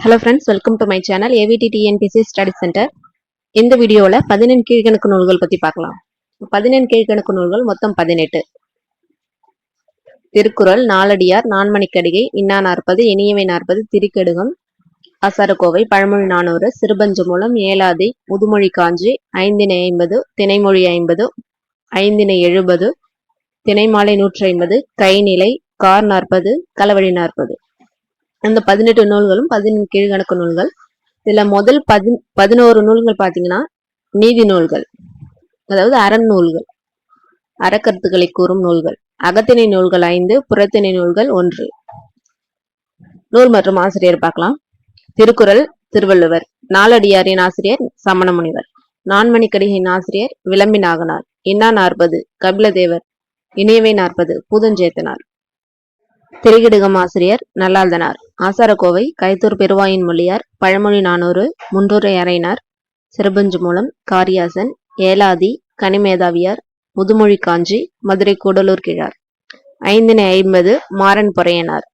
Hello friends, welcome to my channel AVT TNPC Study Center. இந்த வீடியோல 11 கீழ்கணக்கு நூல்கள் பத்தி பார்க்கலாம். 11 கீழ்கணக்கு நூல்கள் மொத்தம் 18. திருக்குறள், நாலடியார், நான்மணிக்கடிகை, இன்னா 40, இனியவை 40, திரிகடுகம், அசரக்கோவை, பழமொழி 400, சிறுபஞ்சமூலம், ஏலாதி, முதுமொழி காஞ்சி, ஐந்திணை 50, திணைமொழி 50, ஐந்திணை 70, திணைமாலை 150, கைநிலை, கார் 40, களவழி 40. அந்த 18 நூல்களும் 18 கீழ்கணக்கு நூல்கள். இதுல முதல் 11 நூல்கள் பாத்தீங்கன்னா நீதி நூல்கள், அதாவது அறநூல்கள், அறக்கருத்துக்களை கூறும் நூல்கள். அகத்திணை நூல்கள் 5, புறத்திணை நூல்கள் 1. நூல் மற்றும் ஆசிரியர் பார்க்கலாம். திருக்குறள் திருவள்ளுவர், நாலடியாரின் ஆசிரியர் சமண முனிவர், நான்மணிக்கடிகையின் ஆசிரியர் விளம்பி நாகனார், இன்னா 40 கபிலதேவர், இனியவை 40 பூதஞ்சேத்தனார், திரிகடுகம் ஆசிரியர் நல்லாதனார், ஆசாரக்கோவை கைத்தூர் பெருவாயின் மொழியார், பழமொழி 400 முன்றுரை அறையினார், சிறுபஞ்சமூலம் காரியாசன், ஏலாதி கனிமேதாவியார், முதுமொழி காஞ்சி மதுரை கூடலூர் கிழார், ஐந்திணை 50 மாறன் பொறையனார்,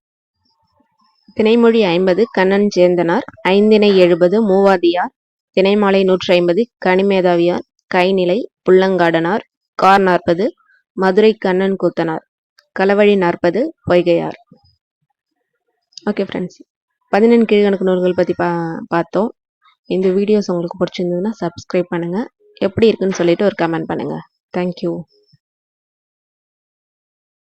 திணைமொழி 50 கண்ணன் சேந்தனார், ஐந்திணை 70 மூவாதியார், திணைமாலை 150 கனிமேதாவியார், கைநிலை புள்ளங்காடனார், கார் 40 மதுரை கண்ணன் கூத்தனார், களவழி 40 பொய்கையார். ஓகே ஃப்ரெண்ட்ஸ், 11 கீழ்கணக்கு நூல்கள் பற்றி பார்த்தோம். இந்த வீடியோஸ் உங்களுக்கு பிடிச்சிருந்ததுன்னா சப்ஸ்கிரைப் பண்ணுங்கள். எப்படி இருக்குன்னு சொல்லிட்டு ஒரு கமெண்ட் பண்ணுங்கள். தேங்க்யூ.